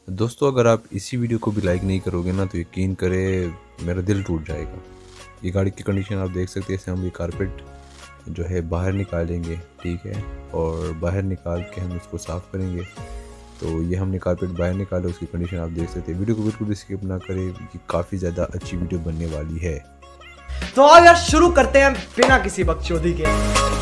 दोस्तों, अगर आप इसी वीडियो को भी लाइक नहीं करोगे ना तो यकीन करें मेरा दिल टूट जाएगा। ये गाड़ी की कंडीशन आप देख सकते हैं। इसे हम ये कारपेट जो है बाहर निकालेंगे, ठीक है, और बाहर निकाल के हम इसको साफ़ करेंगे। तो ये हमने कारपेट बाहर निकाला, उसकी कंडीशन आप देख सकते हैं। वीडियो को बिल्कुल भी स्किप ना करें, ये काफ़ी ज़्यादा अच्छी वीडियो बनने वाली है। तो आओ यार शुरू करते हैं बिना किसी बकचोदी के।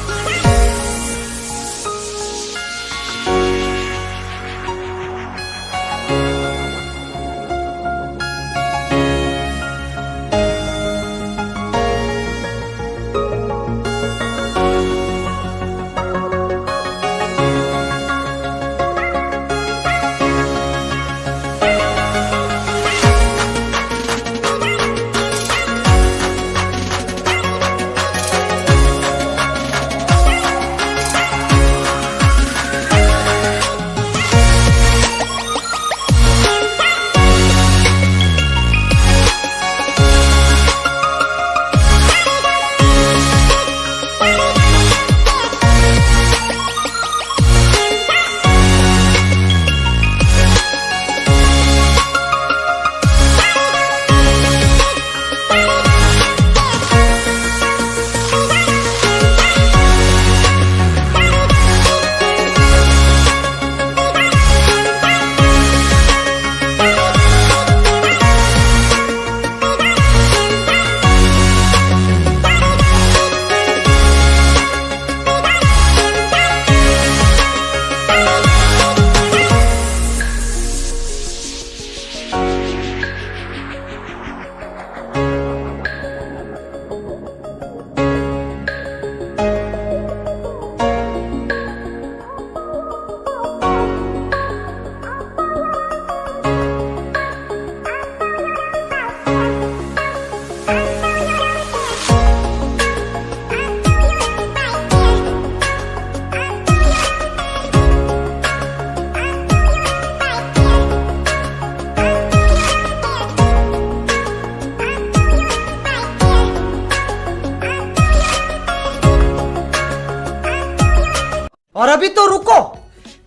और अभी तो रुको,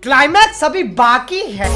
क्लाइमैक्स अभी बाकी है।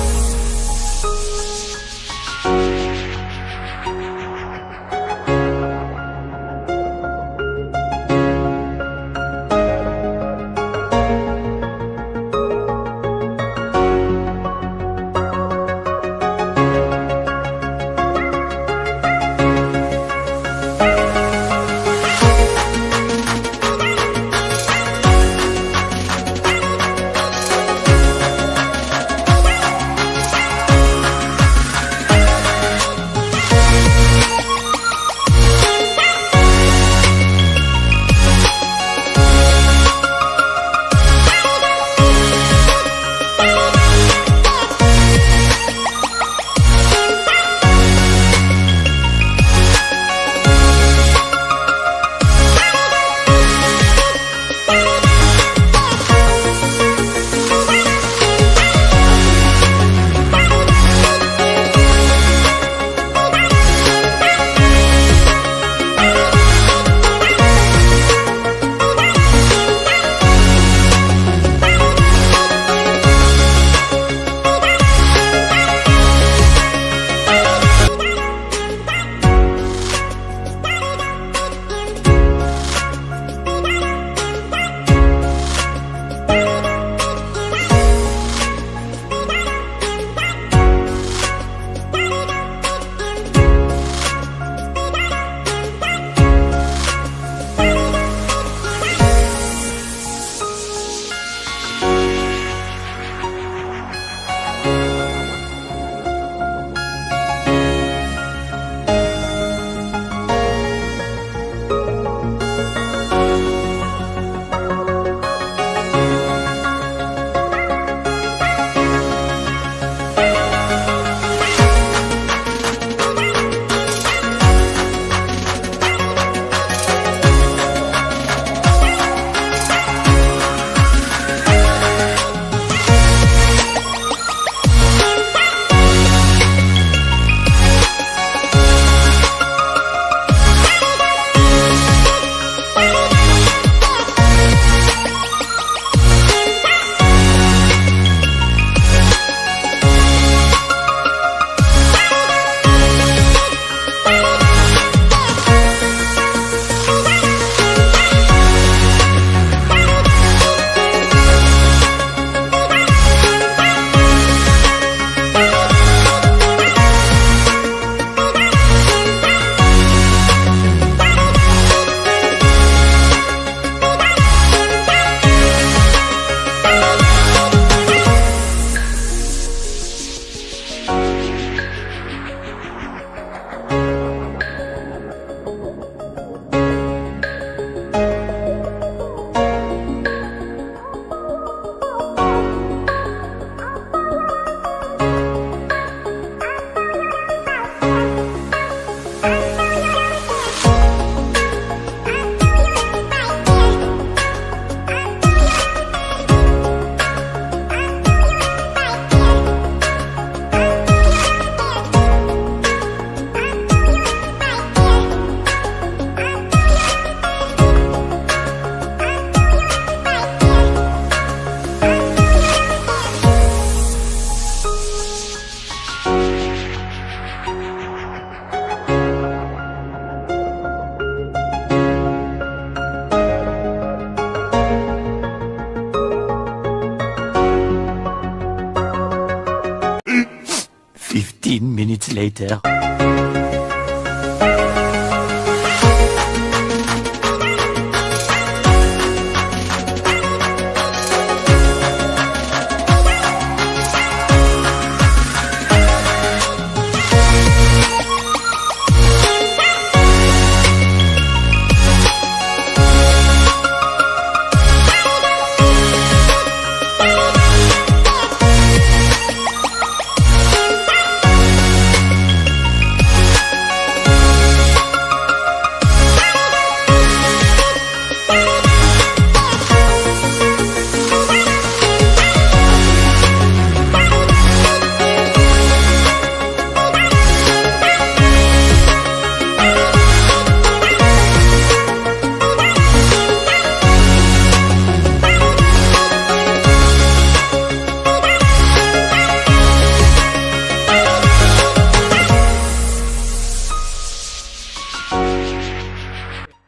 15 minutes later.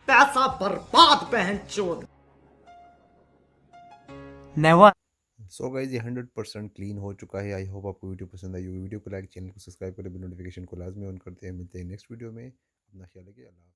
पैसा बर्बाद बहन चोद। नेवर। सो गाइस ये 100% क्लीन हो चुका है। आई होप आपको वीडियो पसंद आई। वीडियो को लाइक, चैनल को सब्सक्राइब करें, नोटिफिकेशन को लाजमी ऑन करते हैं। मिलते हैं नेक्स्ट वीडियो में। अपना ख्याल रखिए। अल्लाह।